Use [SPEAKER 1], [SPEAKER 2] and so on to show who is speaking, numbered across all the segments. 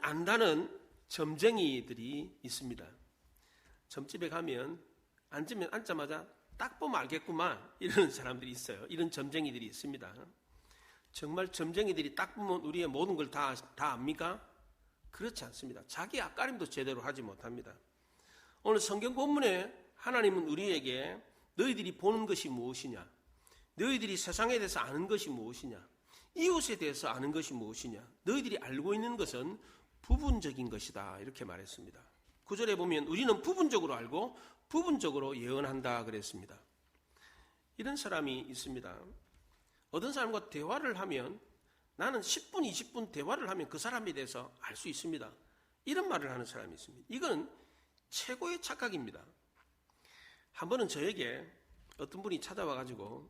[SPEAKER 1] 안다는 점쟁이들이 있습니다. 점집에 가면 앉으면 앉자마자 딱 보면 알겠구만 이런 사람들이 있어요. 이런 점쟁이들이 있습니다. 정말 점쟁이들이 딱 보면 우리의 모든 걸 다 압니까? 그렇지 않습니다. 자기 앞가림도 제대로 하지 못합니다. 오늘 성경 본문에 하나님은 우리에게 너희들이 보는 것이 무엇이냐, 너희들이 세상에 대해서 아는 것이 무엇이냐, 이웃에 대해서 아는 것이 무엇이냐, 너희들이 알고 있는 것은 부분적인 것이다 이렇게 말했습니다. 9절에 보면 우리는 부분적으로 알고 부분적으로 예언한다 그랬습니다. 이런 사람이 있습니다. 어떤 사람과 대화를 하면 나는 10분, 20분 대화를 하면 그 사람에 대해서 알 수 있습니다. 이런 말을 하는 사람이 있습니다. 이건 최고의 착각입니다. 한 번은 저에게 어떤 분이 찾아와가지고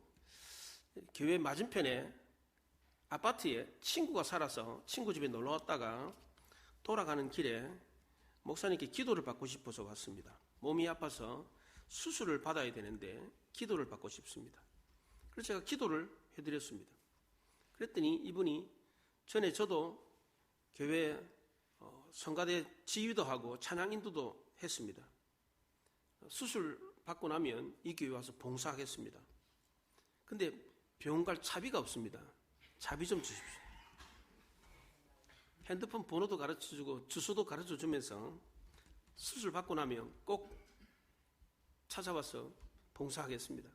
[SPEAKER 1] 교회 맞은편에 아파트에 친구가 살아서 친구 집에 놀러 왔다가 돌아가는 길에 목사님께 기도를 받고 싶어서 왔습니다. 몸이 아파서 수술을 받아야 되는데 기도를 받고 싶습니다. 그래서 제가 기도를 해드렸습니다. 그랬더니 이분이 전에 저도 교회 성가대 지휘도 하고 찬양 인도도 했습니다. 수술 받고 나면 이 교회 와서 봉사하겠습니다. 근데 병원 갈 차비가 없습니다. 차비 좀 주십시오. 핸드폰 번호도 가르쳐주고 주소도 가르쳐주면서 수술 받고 나면 꼭 찾아와서 봉사하겠습니다.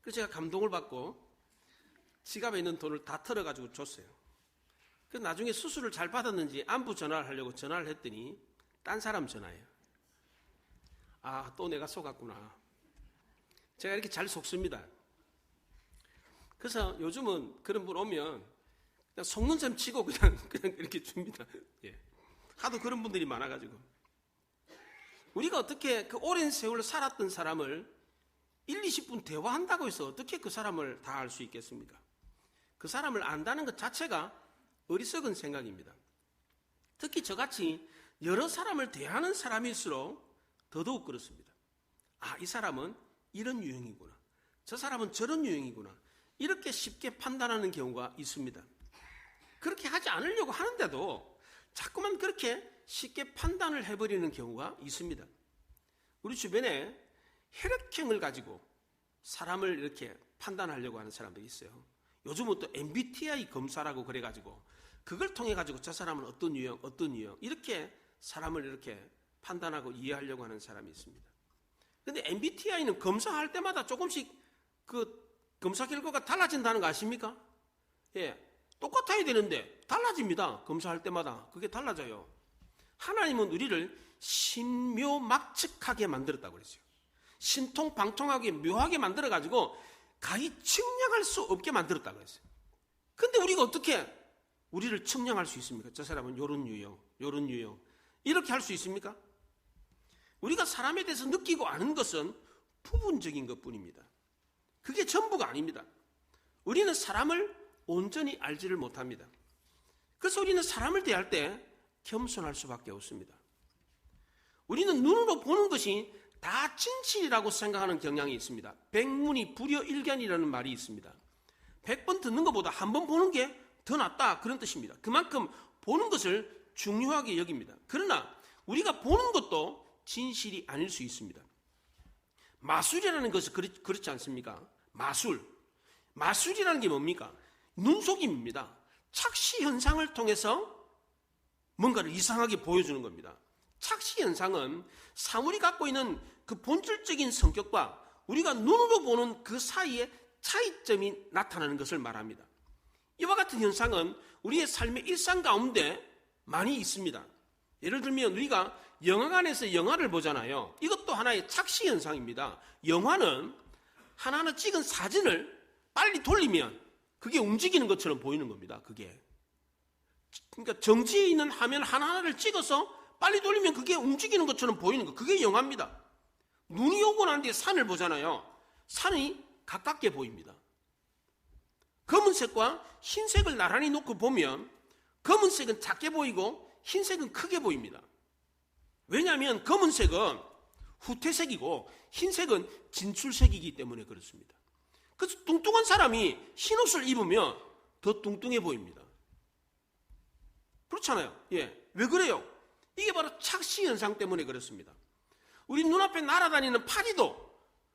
[SPEAKER 1] 그래서 제가 감동을 받고 지갑에 있는 돈을 다 털어가지고 줬어요. 그래서 나중에 수술을 잘 받았는지 안부 전화를 하려고 전화를 했더니 딴 사람 전화예요. 아, 또 내가 속았구나. 제가 이렇게 잘 속습니다. 그래서 요즘은 그런 분 오면 그냥 속는 셈 치고 그냥 이렇게 줍니다. 예. 하도 그런 분들이 많아가지고. 우리가 어떻게 그 오랜 세월 살았던 사람을 1, 20분 대화한다고 해서 어떻게 그 사람을 다 알 수 있겠습니까? 그 사람을 안다는 것 자체가 어리석은 생각입니다. 특히 저같이 여러 사람을 대하는 사람일수록 더더욱 그렇습니다. 아, 이 사람은 이런 유형이구나. 저 사람은 저런 유형이구나. 이렇게 쉽게 판단하는 경우가 있습니다. 그렇게 하지 않으려고 하는데도 자꾸만 그렇게 쉽게 판단을 해버리는 경우가 있습니다. 우리 주변에 혈액형을 가지고 사람을 이렇게 판단하려고 하는 사람들이 있어요. 요즘은 또 MBTI 검사라고 그래가지고 그걸 통해 가지고 저 사람은 어떤 유형 이렇게 사람을 이렇게 판단하고 이해하려고 하는 사람이 있습니다. 그런데 MBTI는 검사할 때마다 조금씩 그 검사 결과가 달라진다는 거 아십니까? 예, 똑같아야 되는데 달라집니다. 검사할 때마다 그게 달라져요. 하나님은 우리를 신묘막측하게 만들었다고 그랬어요. 신통방통하게 묘하게 만들어가지고 가히 측량할 수 없게 만들었다고 그랬어요. 근데 우리가 어떻게 우리를 측량할 수 있습니까? 저 사람은 요런 유형 이렇게 할 수 있습니까? 우리가 사람에 대해서 느끼고 아는 것은 부분적인 것뿐입니다. 그게 전부가 아닙니다. 우리는 사람을 온전히 알지를 못합니다. 그래서 우리는 사람을 대할 때 겸손할 수밖에 없습니다. 우리는 눈으로 보는 것이 다 진실이라고 생각하는 경향이 있습니다. 백문이 불여일견이라는 말이 있습니다. 100번 듣는 것보다 한 번 보는 게 더 낫다 그런 뜻입니다. 그만큼 보는 것을 중요하게 여깁니다. 그러나 우리가 보는 것도 진실이 아닐 수 있습니다. 마술이라는 것은 그렇지 않습니까? 마술이라는 게 뭡니까? 눈속임입니다. 착시 현상을 통해서 뭔가를 이상하게 보여주는 겁니다. 착시 현상은 사물이 갖고 있는 그 본질적인 성격과 우리가 눈으로 보는 그 사이에 차이점이 나타나는 것을 말합니다. 이와 같은 현상은 우리의 삶의 일상 가운데 많이 있습니다. 예를 들면 우리가 영화관에서 영화를 보잖아요. 이것도 하나의 착시 현상입니다. 영화는 하나하나 찍은 사진을 빨리 돌리면 그게 움직이는 것처럼 보이는 겁니다. 그러니까 정지해 있는 화면 하나하나를 찍어서 빨리 돌리면 그게 움직이는 것처럼 보이는 거. 그게 영화입니다. 눈이 오고 난 뒤에 산을 보잖아요. 산이 가깝게 보입니다. 검은색과 흰색을 나란히 놓고 보면 검은색은 작게 보이고 흰색은 크게 보입니다. 왜냐하면 검은색은 후퇴색이고 흰색은 진출색이기 때문에 그렇습니다. 그래서 뚱뚱한 사람이 흰 옷을 입으면 더 뚱뚱해 보입니다. 그렇잖아요. 예. 왜 그래요? 이게 바로 착시 현상 때문에 그렇습니다. 우리 눈앞에 날아다니는 파리도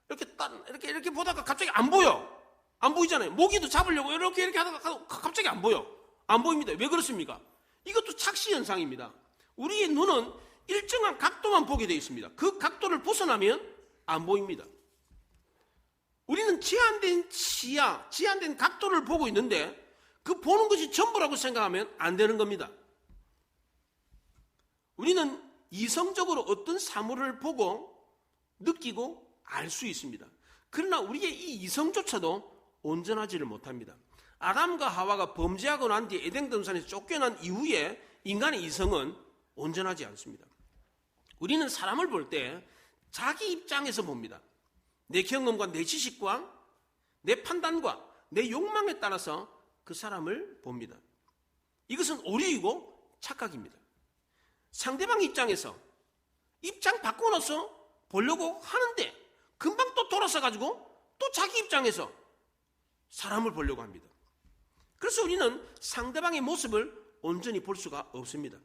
[SPEAKER 1] 이렇게 보다가 갑자기 안 보여. 안 보이잖아요. 모기도 잡으려고 이렇게 하다가 갑자기 안 보여. 안 보입니다. 왜 그렇습니까? 이것도 착시 현상입니다. 우리의 눈은 일정한 각도만 보게 되어 있습니다. 그 각도를 벗어나면 안 보입니다. 우리는 제한된 시야, 제한된 각도를 보고 있는데 그 보는 것이 전부라고 생각하면 안 되는 겁니다. 우리는 이성적으로 어떤 사물을 보고 느끼고 알 수 있습니다. 그러나 우리의 이 이성조차도 온전하지를 못합니다. 아담과 하와가 범죄하고 난 뒤 에덴 동산에서 쫓겨난 이후에 인간의 이성은 온전하지 않습니다. 우리는 사람을 볼 때 자기 입장에서 봅니다. 내 경험과 내 지식과 내 판단과 내 욕망에 따라서 그 사람을 봅니다. 이것은 오류이고 착각입니다. 상대방 입장에서 입장 바꾸고 나서 보려고 하는데 금방 또 돌아서 가지고 또 자기 입장에서 사람을 보려고 합니다. 그래서 우리는 상대방의 모습을 온전히 볼 수가 없습니다.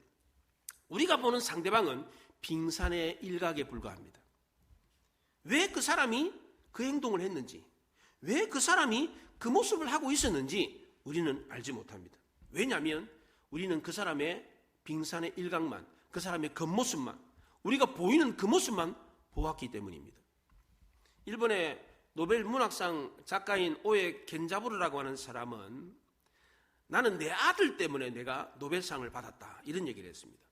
[SPEAKER 1] 우리가 보는 상대방은 빙산의 일각에 불과합니다. 왜 그 사람이 그 행동을 했는지, 왜 그 사람이 그 모습을 하고 있었는지 우리는 알지 못합니다. 왜냐하면 우리는 그 사람의 빙산의 일각만, 그 사람의 겉모습만, 우리가 보이는 그 모습만 보았기 때문입니다. 일본의 노벨 문학상 작가인 오에 겐자부르라고 하는 사람은 나는 내 아들 때문에 내가 노벨상을 받았다, 이런 얘기를 했습니다.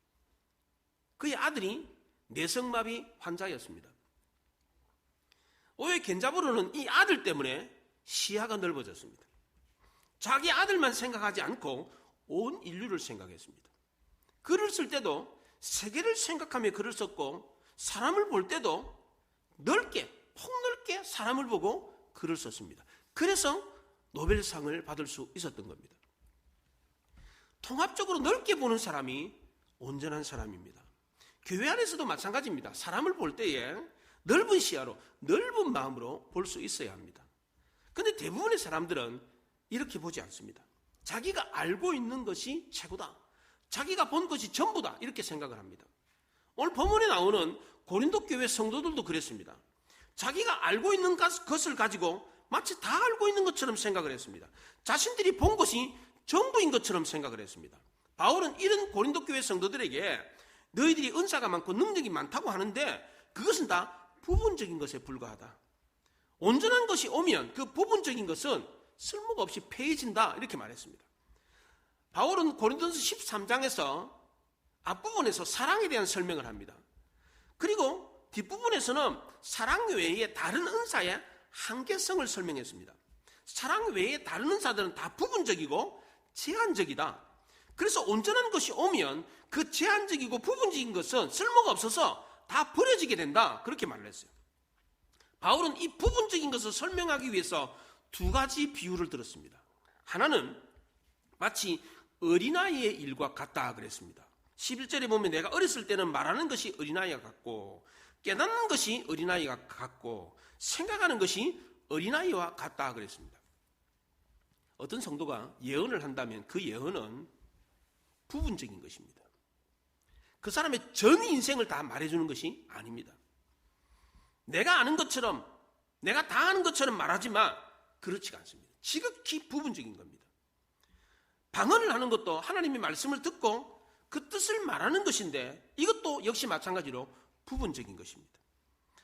[SPEAKER 1] 그의 아들이 뇌성마비 환자였습니다. 오에 겐자부르는 이 아들 때문에 시야가 넓어졌습니다. 자기 아들만 생각하지 않고 온 인류를 생각했습니다. 글을 쓸 때도 세계를 생각하며 글을 썼고 사람을 볼 때도 넓게, 폭넓게 사람을 보고 글을 썼습니다. 그래서 노벨상을 받을 수 있었던 겁니다. 통합적으로 넓게 보는 사람이 온전한 사람입니다. 교회 안에서도 마찬가지입니다. 사람을 볼 때에 넓은 시야로, 넓은 마음으로 볼 수 있어야 합니다. 그런데 대부분의 사람들은 이렇게 보지 않습니다. 자기가 알고 있는 것이 최고다, 자기가 본 것이 전부다, 이렇게 생각을 합니다. 오늘 본문에 나오는 고린도 교회 성도들도 그랬습니다. 자기가 알고 있는 것을 가지고 마치 다 알고 있는 것처럼 생각을 했습니다. 자신들이 본 것이 전부인 것처럼 생각을 했습니다. 바울은 이런 고린도 교회 성도들에게 너희들이 은사가 많고 능력이 많다고 하는데 그것은 다 부분적인 것에 불과하다. 온전한 것이 오면 그 부분적인 것은 쓸모가 없이 폐해진다, 이렇게 말했습니다. 바울은 고린도서 13장에서 앞부분에서 사랑에 대한 설명을 합니다. 그리고 뒷부분에서는 사랑 외에 다른 은사의 한계성을 설명했습니다. 사랑 외에 다른 은사들은 다 부분적이고 제한적이다. 그래서 온전한 것이 오면 그 제한적이고 부분적인 것은 쓸모가 없어서 다 버려지게 된다, 그렇게 말을 했어요. 바울은 이 부분적인 것을 설명하기 위해서 두 가지 비유를 들었습니다. 하나는 마치 어린아이의 일과 같다 그랬습니다. 11절에 보면 내가 어렸을 때는 말하는 것이 어린아이와 같고 깨닫는 것이 어린아이와 같고 생각하는 것이 어린아이와 같다 그랬습니다. 어떤 성도가 예언을 한다면 그 예언은 부분적인 것입니다. 그 사람의 전 인생을 다 말해주는 것이 아닙니다. 내가 아는 것처럼, 내가 다 아는 것처럼 말하지만 그렇지가 않습니다. 지극히 부분적인 겁니다. 방언을 하는 것도 하나님의 말씀을 듣고 그 뜻을 말하는 것인데 이것도 역시 마찬가지로 부분적인 것입니다.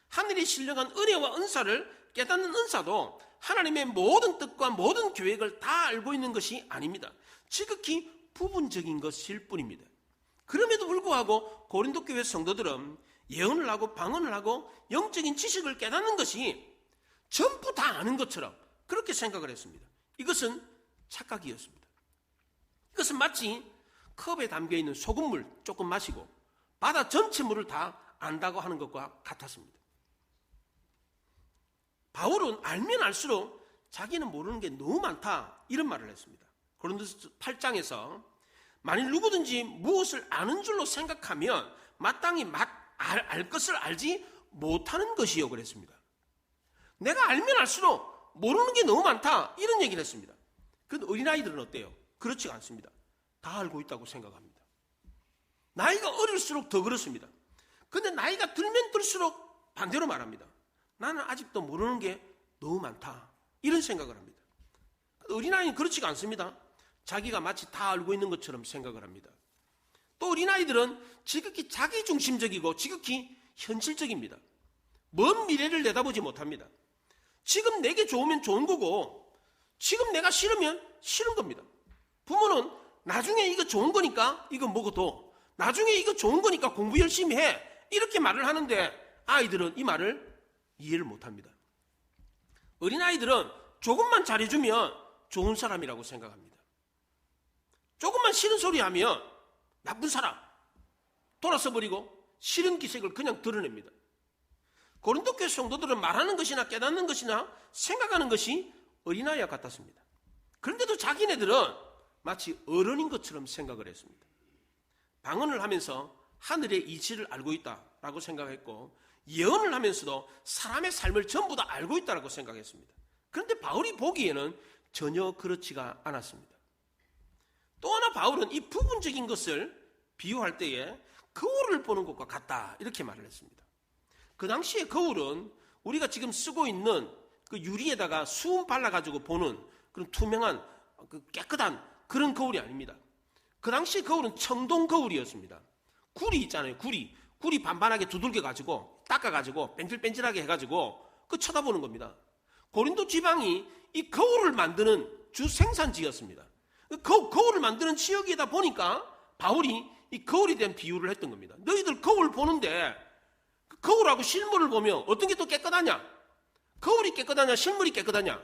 [SPEAKER 1] 하늘이 신령한 은혜와 은사를 깨닫는 은사도 하나님의 모든 뜻과 모든 계획을 다 알고 있는 것이 아닙니다. 지극히 부분적인 것일 뿐입니다. 그럼에도 불구하고 고린도 교회 성도들은 예언을 하고 방언을 하고 영적인 지식을 깨닫는 것이 전부 다 아는 것처럼 그렇게 생각을 했습니다. 이것은 착각이었습니다. 이것은 마치 컵에 담겨있는 소금물 조금 마시고 바다 전체 물을 다 안다고 하는 것과 같았습니다. 바울은 알면 알수록 자기는 모르는 게 너무 많다, 이런 말을 했습니다. 고린도서 8장에서 만일 누구든지 무엇을 아는 줄로 생각하면 마땅히 알 것을 알지 못하는 것이요 그랬습니다. 내가 알면 알수록 모르는 게 너무 많다, 이런 얘기를 했습니다. 그런데 어린아이들은 어때요? 그렇지가 않습니다. 다 알고 있다고 생각합니다. 나이가 어릴수록 더 그렇습니다. 근데 나이가 들면 들수록 반대로 말합니다. 나는 아직도 모르는 게 너무 많다. 이런 생각을 합니다. 어린아이는 그렇지가 않습니다. 자기가 마치 다 알고 있는 것처럼 생각을 합니다. 또 어린아이들은 지극히 자기중심적이고 지극히 현실적입니다. 먼 미래를 내다보지 못합니다. 지금 내게 좋으면 좋은 거고 지금 내가 싫으면 싫은 겁니다. 부모는 나중에 이거 좋은 거니까 이거 먹어도, 나중에 이거 좋은 거니까 공부 열심히 해, 이렇게 말을 하는데 아이들은 이 말을 이해를 못합니다. 어린아이들은 조금만 잘해주면 좋은 사람이라고 생각합니다. 조금만 싫은 소리 하면 나쁜 사람, 돌아서 버리고 싫은 기색을 그냥 드러냅니다. 고린도 교회 성도들은 말하는 것이나 깨닫는 것이나 생각하는 것이 어린아이와 같았습니다. 그런데도 자기네들은 마치 어른인 것처럼 생각을 했습니다. 방언을 하면서 하늘의 이치를 알고 있다라고 생각했고, 예언을 하면서도 사람의 삶을 전부 다 알고 있다라고 생각했습니다. 그런데 바울이 보기에는 전혀 그렇지가 않았습니다. 또 하나 바울은 이 부분적인 것을 비유할 때에 거울을 보는 것과 같다, 이렇게 말을 했습니다. 그 당시에 거울은 우리가 지금 쓰고 있는 그 유리에다가 수은 발라가지고 보는 그런 투명한 깨끗한 그런 거울이 아닙니다. 그 당시에 거울은 청동 거울이었습니다. 구리 있잖아요. 구리 반반하게 두들겨가지고 닦아가지고 뺀질뺀질하게 해가지고 그 쳐다보는 겁니다. 고린도 지방이 이 거울을 만드는 주 생산지였습니다. 거울을 만드는 지역이다 보니까 바울이 이 거울에 대한 비유를 했던 겁니다. 너희들 거울 보는데 그 거울하고 실물을 보면 어떤 게 더 깨끗하냐? 거울이 깨끗하냐? 실물이 깨끗하냐?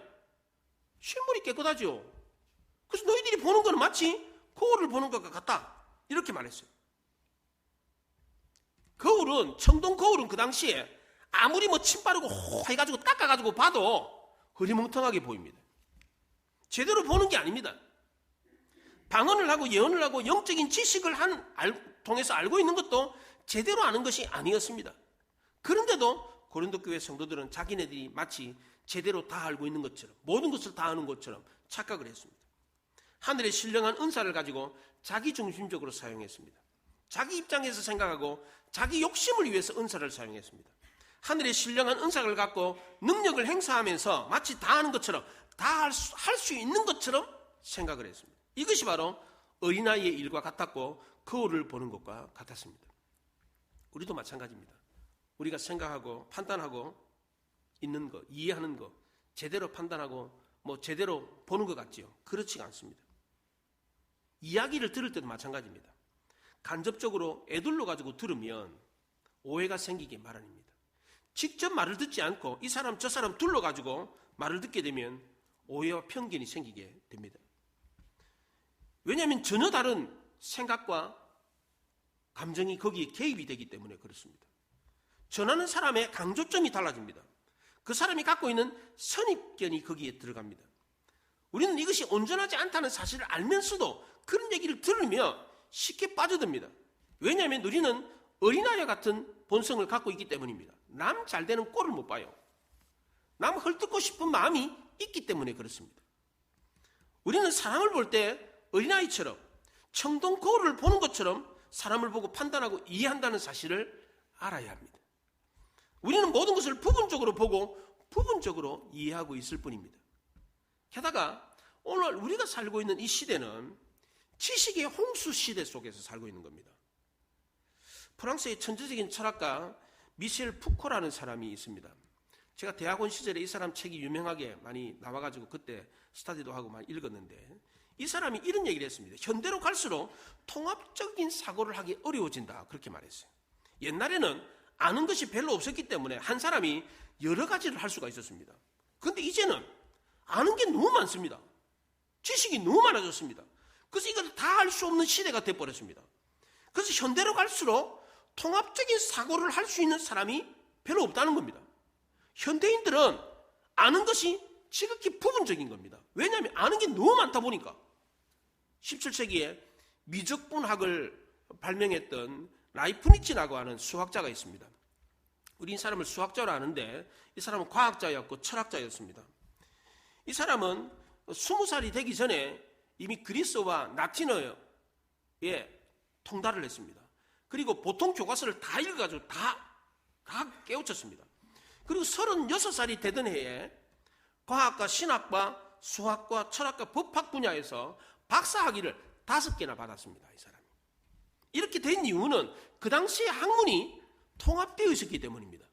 [SPEAKER 1] 실물이 깨끗하죠. 그래서 너희들이 보는 거는 마치 거울을 보는 것과 같다, 이렇게 말했어요. 거울은, 청동 거울은 그 당시에 아무리 뭐 침 바르고 해가지고 닦아가지고 봐도 흐리멍텅하게 보입니다. 제대로 보는 게 아닙니다. 방언을 하고 예언을 하고 영적인 지식을 통해서 알고 있는 것도 제대로 아는 것이 아니었습니다. 그런데도 고린도 교회 성도들은 자기네들이 마치 제대로 다 알고 있는 것처럼, 모든 것을 다 아는 것처럼 착각을 했습니다. 하늘의 신령한 은사를 가지고 자기중심적으로 사용했습니다. 자기 입장에서 생각하고 자기 욕심을 위해서 은사를 사용했습니다. 하늘의 신령한 은사를 갖고 능력을 행사하면서 마치 다 아는 것처럼, 다 할 수 있는 것처럼 생각을 했습니다. 이것이 바로 어린아이의 일과 같았고 거울을 보는 것과 같았습니다. 우리도 마찬가지입니다. 우리가 생각하고 판단하고 있는 것, 이해하는 것, 제대로 판단하고 뭐 제대로 보는 것 같지요? 그렇지가 않습니다. 이야기를 들을 때도 마찬가지입니다. 간접적으로 애둘러 가지고 들으면 오해가 생기기 마련입니다. 직접 말을 듣지 않고 이 사람 저 사람 둘러 가지고 말을 듣게 되면 오해와 편견이 생기게 됩니다. 왜냐하면 전혀 다른 생각과 감정이 거기에 개입이 되기 때문에 그렇습니다. 전하는 사람의 강조점이 달라집니다. 그 사람이 갖고 있는 선입견이 거기에 들어갑니다. 우리는 이것이 온전하지 않다는 사실을 알면서도 그런 얘기를 들으며 쉽게 빠져듭니다. 왜냐하면 우리는 어린아이와 같은 본성을 갖고 있기 때문입니다. 남 잘 되는 꼴을 못 봐요. 남 헐뜯고 싶은 마음이 있기 때문에 그렇습니다. 우리는 사람을 볼 때 어린아이처럼 청동 거울을 보는 것처럼 사람을 보고 판단하고 이해한다는 사실을 알아야 합니다. 우리는 모든 것을 부분적으로 보고 부분적으로 이해하고 있을 뿐입니다. 게다가 오늘 우리가 살고 있는 이 시대는 지식의 홍수 시대 속에서 살고 있는 겁니다. 프랑스의 천재적인 철학가 미셸 푸코라는 사람이 있습니다. 제가 대학원 시절에 이 사람 책이 유명하게 많이 나와가지고 그때 스터디도 하고 많이 읽었는데, 이 사람이 이런 얘기를 했습니다. 현대로 갈수록 통합적인 사고를 하기 어려워진다, 그렇게 말했어요. 옛날에는 아는 것이 별로 없었기 때문에 한 사람이 여러 가지를 할 수가 있었습니다. 그런데 이제는 아는 게 너무 많습니다. 지식이 너무 많아졌습니다. 그래서 이걸 다 할 수 없는 시대가 돼버렸습니다. 그래서 현대로 갈수록 통합적인 사고를 할 수 있는 사람이 별로 없다는 겁니다. 현대인들은 아는 것이 지극히 부분적인 겁니다. 왜냐하면 아는 게 너무 많다 보니까. 17세기에 미적분학을 발명했던 라이프니츠라고 하는 수학자가 있습니다. 우리 이 사람을 수학자로 아는데 이 사람은 과학자였고 철학자였습니다. 이 사람은 20살이 되기 전에 이미 그리스어와 라틴어에 통달을 했습니다. 그리고 보통 교과서를 다 읽어가지고 다 깨우쳤습니다. 그리고 36살이 되던 해에 과학과 신학과 수학과 철학과 법학 분야에서 박사학위를 5개나 받았습니다. 이 사람이. 이렇게 된 이유는 그 당시에 학문이 통합되어 있었기 때문입니다.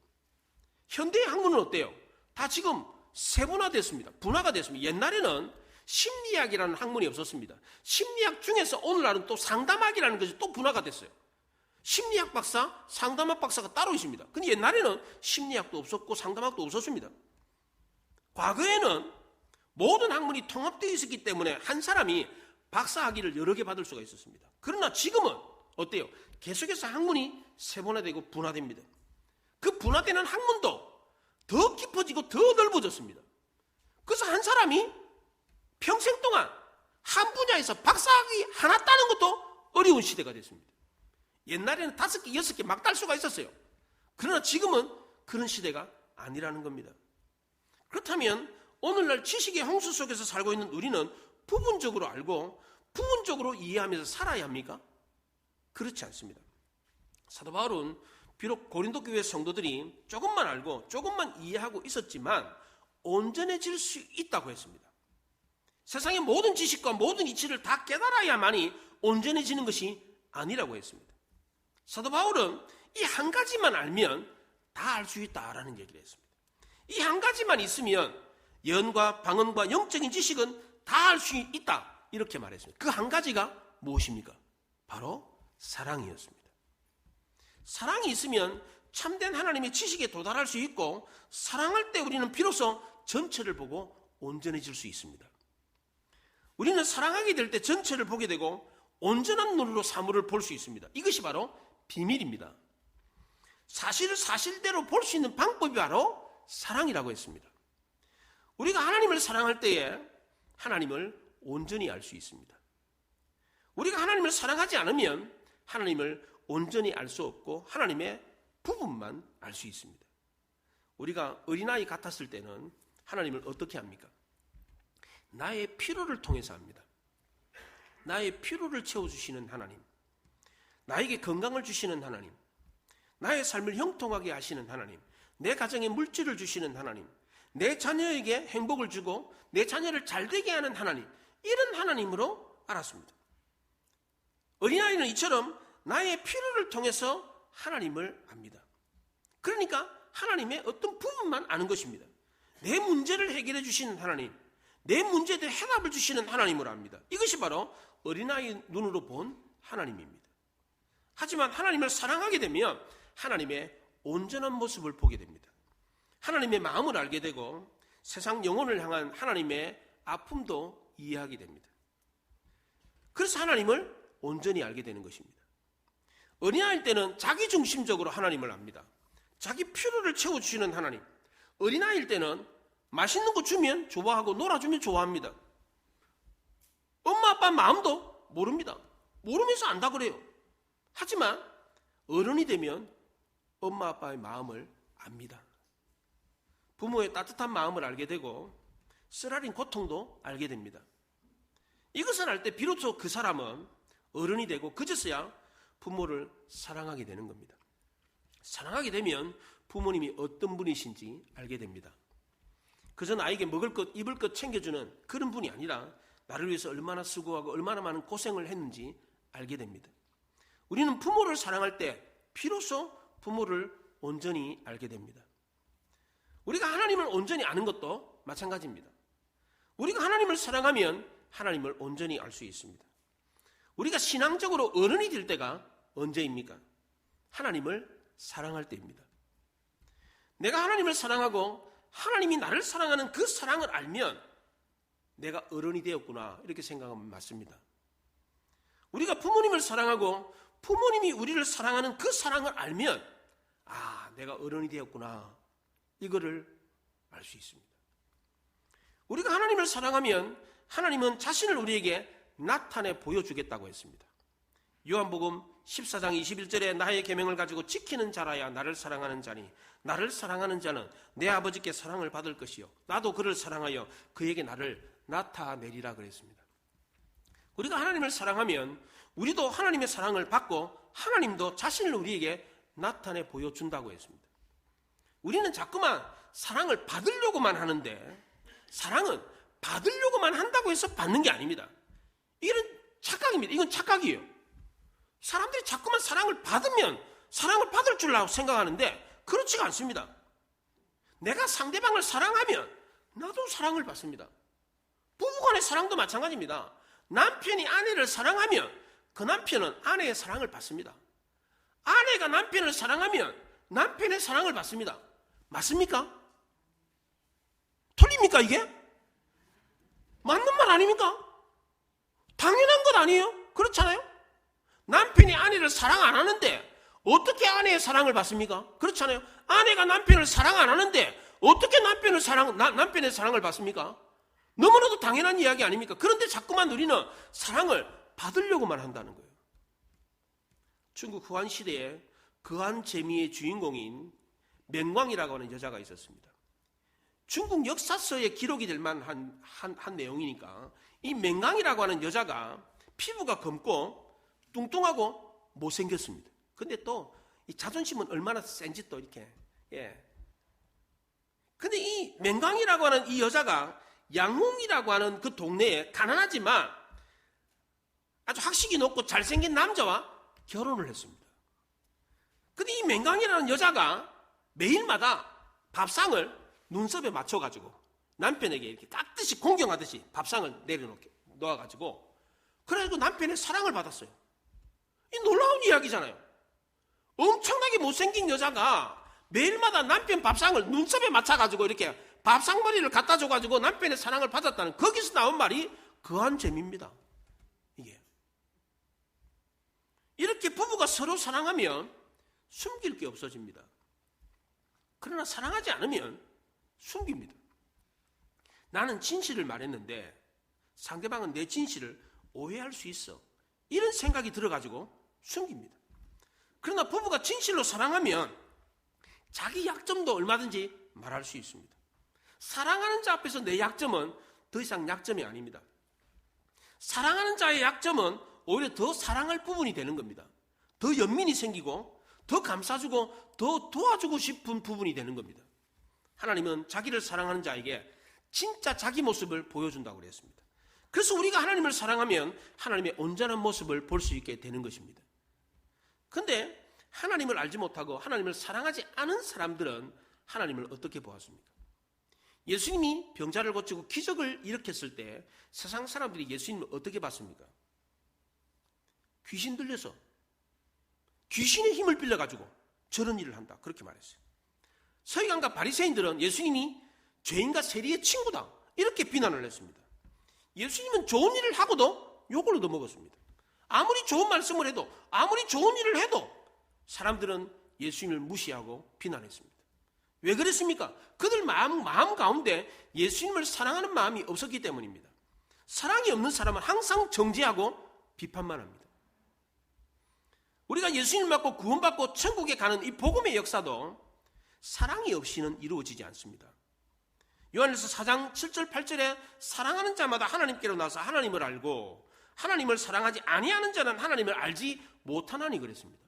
[SPEAKER 1] 현대의 학문은 어때요? 다 지금 세분화됐습니다. 분화가 됐습니다. 옛날에는 심리학이라는 학문이 없었습니다. 심리학 중에서 오늘날은 또 상담학이라는 것이 또 분화가 됐어요. 심리학 박사, 상담학 박사가 따로 있습니다. 근데 옛날에는 심리학도 없었고 상담학도 없었습니다. 과거에는 모든 학문이 통합되어 있었기 때문에 한 사람이 박사학위를 여러 개 받을 수가 있었습니다. 그러나 지금은 어때요? 계속해서 학문이 세분화되고 분화됩니다. 그 분화되는 학문도 더 깊어지고 더 넓어졌습니다. 그래서 한 사람이 평생 동안 한 분야에서 박사학위 하나 따는 것도 어려운 시대가 됐습니다. 옛날에는 5개, 6개 막 딸 수가 있었어요. 그러나 지금은 그런 시대가 아니라는 겁니다. 그렇다면 오늘날 지식의 홍수 속에서 살고 있는 우리는 부분적으로 알고 부분적으로 이해하면서 살아야 합니까? 그렇지 않습니다. 사도 바울은 비록 고린도 교회 성도들이 조금만 알고 조금만 이해하고 있었지만 온전해질 수 있다고 했습니다. 세상의 모든 지식과 모든 이치를 다 깨달아야만이 온전해지는 것이 아니라고 했습니다. 사도 바울은 이 한 가지만 알면 다 알 수 있다라는 얘기를 했습니다. 이 한 가지만 있으면 예언과 방언과 영적인 지식은 다 알 수 있다 이렇게 말했습니다. 그 한 가지가 무엇입니까? 바로 사랑이었습니다. 사랑이 있으면 참된 하나님의 지식에 도달할 수 있고 사랑할 때 우리는 비로소 전체를 보고 온전해질 수 있습니다. 우리는 사랑하게 될 때 전체를 보게 되고 온전한 눈으로 사물을 볼 수 있습니다. 이것이 바로 비밀입니다. 사실을 사실대로 볼 수 있는 방법이 바로 사랑이라고 했습니다. 우리가 하나님을 사랑할 때에 하나님을 온전히 알 수 있습니다. 우리가 하나님을 사랑하지 않으면 하나님을 온전히 알 수 없고 하나님의 부분만 알 수 있습니다. 우리가 어린아이 같았을 때는 하나님을 어떻게 합니까? 나의 필요를 통해서 합니다. 나의 필요를 채워주시는 하나님, 나에게 건강을 주시는 하나님, 나의 삶을 형통하게 하시는 하나님, 내 가정에 물질을 주시는 하나님, 내 자녀에게 행복을 주고 내 자녀를 잘되게 하는 하나님, 이런 하나님으로 알았습니다. 어린아이는 이처럼 나의 필요를 통해서 하나님을 압니다. 그러니까 하나님의 어떤 부분만 아는 것입니다. 내 문제를 해결해 주시는 하나님, 내 문제에 대해 해답을 주시는 하나님으로 압니다. 이것이 바로 어린아이 눈으로 본 하나님입니다. 하지만 하나님을 사랑하게 되면 하나님의 온전한 모습을 보게 됩니다. 하나님의 마음을 알게 되고 세상 영혼을 향한 하나님의 아픔도 이해하게 됩니다. 그래서 하나님을 온전히 알게 되는 것입니다. 어린아이일 때는 자기중심적으로 하나님을 압니다. 자기 필요를 채워주시는 하나님. 어린아이일 때는 맛있는 거 주면 좋아하고 놀아주면 좋아합니다. 엄마 아빠 마음도 모릅니다. 모르면서 안다 그래요. 하지만 어른이 되면 엄마 아빠의 마음을 압니다. 부모의 따뜻한 마음을 알게 되고 쓰라린 고통도 알게 됩니다. 이것을 알 때 비로소 그 사람은 어른이 되고 그제서야 부모를 사랑하게 되는 겁니다. 사랑하게 되면 부모님이 어떤 분이신지 알게 됩니다. 그저 나에게 먹을 것, 입을 것 챙겨주는 그런 분이 아니라 나를 위해서 얼마나 수고하고 얼마나 많은 고생을 했는지 알게 됩니다. 우리는 부모를 사랑할 때 비로소 부모를 온전히 알게 됩니다. 우리가 하나님을 온전히 아는 것도 마찬가지입니다. 우리가 하나님을 사랑하면 하나님을 온전히 알 수 있습니다. 우리가 신앙적으로 어른이 될 때가 언제입니까? 하나님을 사랑할 때입니다. 내가 하나님을 사랑하고 하나님이 나를 사랑하는 그 사랑을 알면 내가 어른이 되었구나 이렇게 생각하면 맞습니다. 우리가 부모님을 사랑하고 부모님이 우리를 사랑하는 그 사랑을 알면 내가 어른이 되었구나 이거를 알 수 있습니다. 우리가 하나님을 사랑하면 하나님은 자신을 우리에게 나타내 보여주겠다고 했습니다. 요한복음 14장 21절에 나의 계명을 가지고 지키는 자라야 나를 사랑하는 자니 나를 사랑하는 자는 내 아버지께 사랑을 받을 것이요 나도 그를 사랑하여 그에게 나를 나타내리라 그랬습니다. 우리가 하나님을 사랑하면 우리도 하나님의 사랑을 받고 하나님도 자신을 우리에게 나타내 보여준다고 했습니다. 우리는 자꾸만 사랑을 받으려고만 하는데, 사랑은 받으려고만 한다고 해서 받는 게 아닙니다. 이건 착각입니다. 이건 착각이에요. 사람들이 자꾸만 사랑을 받으면 사랑을 받을 줄 알고 생각하는데 그렇지가 않습니다. 내가 상대방을 사랑하면 나도 사랑을 받습니다. 부부간의 사랑도 마찬가지입니다. 남편이 아내를 사랑하면 그 남편은 아내의 사랑을 받습니다. 아내가 남편을 사랑하면 남편의 사랑을 받습니다. 맞습니까? 틀립니까 이게? 맞는 말 아닙니까? 당연한 것 아니에요? 그렇잖아요? 남편이 아내를 사랑 안 하는데 어떻게 아내의 사랑을 받습니까? 그렇잖아요? 아내가 남편을 사랑 안 하는데 어떻게 남편의 사랑을 받습니까? 너무나도 당연한 이야기 아닙니까? 그런데 자꾸만 우리는 사랑을 받으려고만 한다는 거예요. 중국 후한 시대에 거한 재미의 주인공인 맹광이라고 하는 여자가 있었습니다. 중국 역사서에 기록이 될 만한 한 내용이니까 이 맹광이라고 하는 여자가 피부가 검고 뚱뚱하고 못생겼습니다. 근데 또 이 자존심은 얼마나 센지 또 이렇게. 근데 이 맹광이라고 하는 이 여자가 양홍이라고 하는 그 동네에 가난하지만 아주 학식이 높고 잘생긴 남자와 결혼을 했습니다. 근데 이 맹광이라는 여자가 매일마다 밥상을 눈썹에 맞춰가지고 남편에게 이렇게 깍듯이 공경하듯이 밥상을 놓아가지고 그래가지고 남편의 사랑을 받았어요. 이 놀라운 이야기잖아요. 엄청나게 못생긴 여자가 매일마다 남편 밥상을 눈썹에 맞춰가지고 이렇게 밥상머리를 갖다 줘가지고 남편의 사랑을 받았다는, 거기서 나온 말이 거한 재미입니다. 이게 이렇게 부부가 서로 사랑하면 숨길 게 없어집니다. 그러나 사랑하지 않으면 숨깁니다. 나는 진실을 말했는데 상대방은 내 진실을 오해할 수 있어, 이런 생각이 들어가지고 숨깁니다. 그러나 부부가 진실로 사랑하면 자기 약점도 얼마든지 말할 수 있습니다. 사랑하는 자 앞에서 내 약점은 더 이상 약점이 아닙니다. 사랑하는 자의 약점은 오히려 더 사랑할 부분이 되는 겁니다. 더 연민이 생기고 더 감싸주고 더 도와주고 싶은 부분이 되는 겁니다. 하나님은 자기를 사랑하는 자에게 진짜 자기 모습을 보여준다고 그랬습니다. 그래서 우리가 하나님을 사랑하면 하나님의 온전한 모습을 볼 수 있게 되는 것입니다. 그런데 하나님을 알지 못하고 하나님을 사랑하지 않은 사람들은 하나님을 어떻게 보았습니까? 예수님이 병자를 고치고 기적을 일으켰을 때 세상 사람들이 예수님을 어떻게 봤습니까? 귀신 들려서 귀신의 힘을 빌려가지고 저런 일을 한다, 그렇게 말했어요. 서기관과 바리새인들은 예수님이 죄인과 세리의 친구다, 이렇게 비난을 했습니다. 예수님은 좋은 일을 하고도 욕을 얻어먹었습니다. 아무리 좋은 말씀을 해도, 아무리 좋은 일을 해도 사람들은 예수님을 무시하고 비난했습니다. 왜 그랬습니까? 그들 마음 가운데 예수님을 사랑하는 마음이 없었기 때문입니다. 사랑이 없는 사람은 항상 정죄하고 비판만 합니다. 우리가 예수님을 믿고 구원받고 천국에 가는 이 복음의 역사도 사랑이 없이는 이루어지지 않습니다. 요한일서 4장 7절 8절에 사랑하는 자마다 하나님께로 나서 하나님을 알고 하나님을 사랑하지 아니하는 자는 하나님을 알지 못하나니 그랬습니다.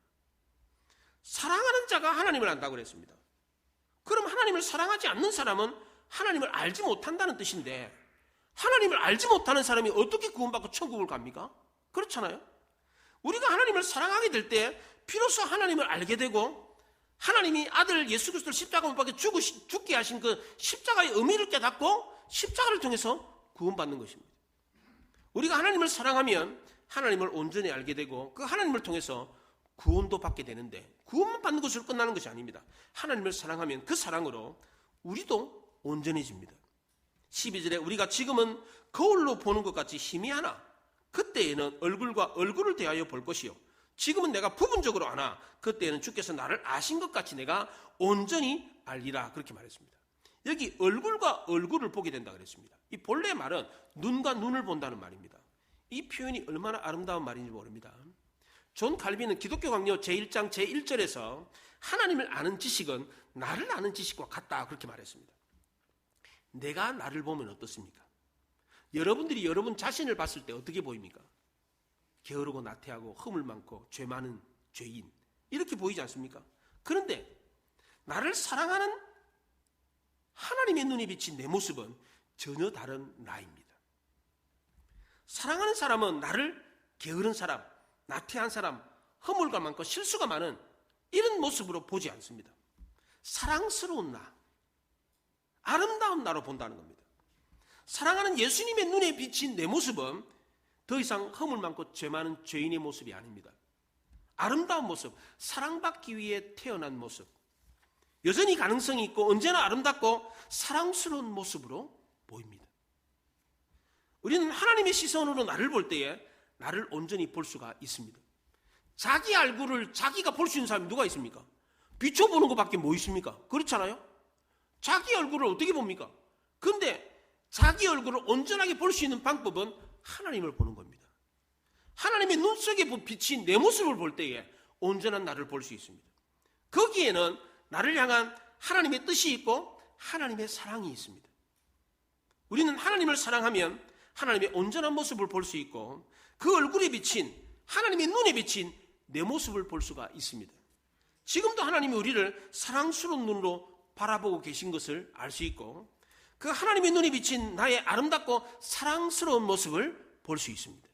[SPEAKER 1] 사랑하는 자가 하나님을 안다고 그랬습니다. 그럼 하나님을 사랑하지 않는 사람은 하나님을 알지 못한다는 뜻인데, 하나님을 알지 못하는 사람이 어떻게 구원받고 천국을 갑니까? 그렇잖아요. 우리가 하나님을 사랑하게 될 때 비로소 하나님을 알게 되고 하나님이 아들 예수 그리스도를 십자가 못 박혀 죽게 하신 그 십자가의 의미를 깨닫고 십자가를 통해서 구원받는 것입니다. 우리가 하나님을 사랑하면 하나님을 온전히 알게 되고 그 하나님을 통해서 구원도 받게 되는데, 구원만 받는 것으로 끝나는 것이 아닙니다. 하나님을 사랑하면 그 사랑으로 우리도 온전해집니다. 12절에 우리가 지금은 거울로 보는 것 같이 희미하나 그때에는 얼굴과 얼굴을 대하여 볼 것이요 지금은 내가 부분적으로 아나 그때에는 주께서 나를 아신 것 같이 내가 온전히 알리라, 그렇게 말했습니다. 여기 얼굴과 얼굴을 보게 된다 그랬습니다. 이 본래 말은 눈과 눈을 본다는 말입니다. 이 표현이 얼마나 아름다운 말인지 모릅니다. 존 칼빈은 기독교 강요 제1장 제1절에서 하나님을 아는 지식은 나를 아는 지식과 같다, 그렇게 말했습니다. 내가 나를 보면 어떻습니까? 여러분들이 여러분 자신을 봤을 때 어떻게 보입니까? 게으르고 나태하고 허물 많고 죄 죄인, 이렇게 보이지 않습니까? 그런데 나를 사랑하는 하나님의 눈에 비친 내 모습은 전혀 다른 나입니다. 사랑하는 사람은 나를 게으른 사람, 나태한 사람, 허물과 많고 실수가 많은 이런 모습으로 보지 않습니다. 사랑스러운 나, 아름다운 나로 본다는 겁니다. 사랑하는 예수님의 눈에 비친 내 모습은 더 이상 허물 많고 죄 많은 죄인의 모습이 아닙니다. 아름다운 모습, 사랑받기 위해 태어난 모습, 여전히 가능성이 있고 언제나 아름답고 사랑스러운 모습으로 보입니다. 우리는 하나님의 시선으로 나를 볼 때에 나를 온전히 볼 수가 있습니다. 자기 얼굴을 자기가 볼 수 있는 사람이 누가 있습니까? 비춰보는 것밖에 뭐 있습니까? 그렇잖아요? 자기 얼굴을 어떻게 봅니까? 그런데 자기 얼굴을 온전하게 볼 수 있는 방법은 하나님을 보는 겁니다. 하나님의 눈 속에 비친 내 모습을 볼 때에 온전한 나를 볼 수 있습니다. 거기에는 나를 향한 하나님의 뜻이 있고 하나님의 사랑이 있습니다. 우리는 하나님을 사랑하면 하나님의 온전한 모습을 볼 수 있고 그 얼굴에 비친 하나님의 눈에 비친 내 모습을 볼 수가 있습니다. 지금도 하나님이 우리를 사랑스러운 눈으로 바라보고 계신 것을 알 수 있고 그 하나님의 눈에 비친 나의 아름답고 사랑스러운 모습을 볼 수 있습니다.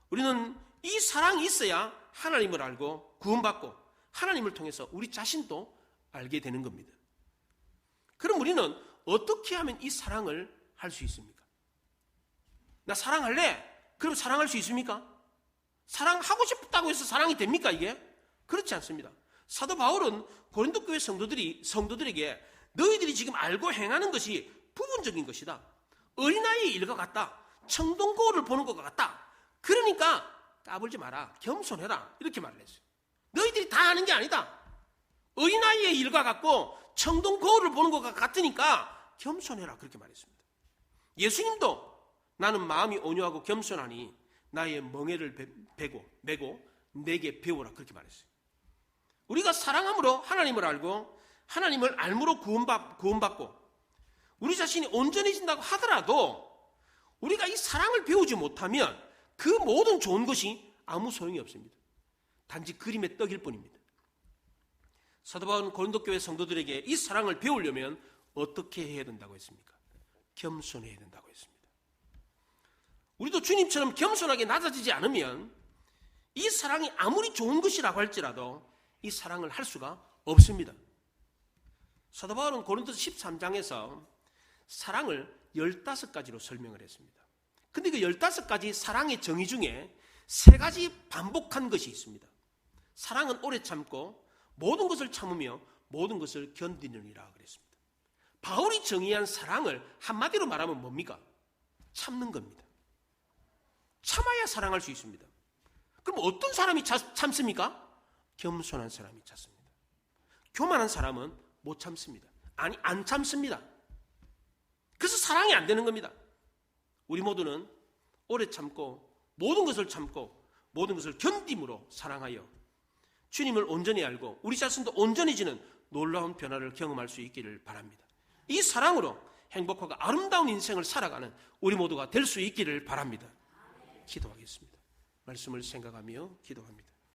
[SPEAKER 1] 우리는 이 사랑이 있어야 하나님을 알고 구원받고 하나님을 통해서 우리 자신도 알게 되는 겁니다. 그럼 우리는 어떻게 하면 이 사랑을 할 수 있습니까? 나 사랑할래? 그럼 사랑할 수 있습니까? 사랑하고 싶다고 해서 사랑이 됩니까 이게? 그렇지 않습니다. 사도 바울은 고린도 교회 성도들에게 너희들이 지금 알고 행하는 것이 부분적인 것이다. 어린아이의 일과 같다. 청동 거울을 보는 것과 같다. 그러니까 까불지 마라. 겸손해라. 이렇게 말을 했어요. 너희들이 다 아는 게 아니다. 어린아이의 일과 같고 청동 거울을 보는 것과 같으니까 겸손해라. 그렇게 말했습니다. 예수님도 나는 마음이 온유하고 겸손하니 나의 멍에를 메고 내게 배우라. 그렇게 말했어요. 우리가 사랑함으로 하나님을 알고 하나님을 알므로 구원받고 우리 자신이 온전해진다고 하더라도 우리가 이 사랑을 배우지 못하면 그 모든 좋은 것이 아무 소용이 없습니다. 단지 그림의 떡일 뿐입니다. 사도 바울은 고린도 교회 성도들에게 이 사랑을 배우려면 어떻게 해야 된다고 했습니까? 겸손해야 된다고 했습니다. 우리도 주님처럼 겸손하게 낮아지지 않으면 이 사랑이 아무리 좋은 것이라고 할지라도 이 사랑을 할 수가 없습니다. 사도 바울은 고린도서 13장에서 사랑을 15가지로 설명을 했습니다. 근데 그 15가지 사랑의 정의 중에 3가지 반복한 것이 있습니다. 사랑은 오래 참고 모든 것을 참으며 모든 것을 견디느니라 그랬습니다. 바울이 정의한 사랑을 한마디로 말하면 뭡니까? 참는 겁니다. 참아야 사랑할 수 있습니다. 그럼 어떤 사람이 참습니까? 겸손한 사람이 참습니다. 교만한 사람은 못 참습니다. 아니, 안 참습니다. 그래서 사랑이 안 되는 겁니다. 우리 모두는 오래 참고 모든 것을 참고 모든 것을 견딤으로 사랑하여 주님을 온전히 알고 우리 자신도 온전해지는 놀라운 변화를 경험할 수 있기를 바랍니다. 이 사랑으로 행복하고 아름다운 인생을 살아가는 우리 모두가 될 수 있기를 바랍니다. 기도하겠습니다. 말씀을 생각하며 기도합니다.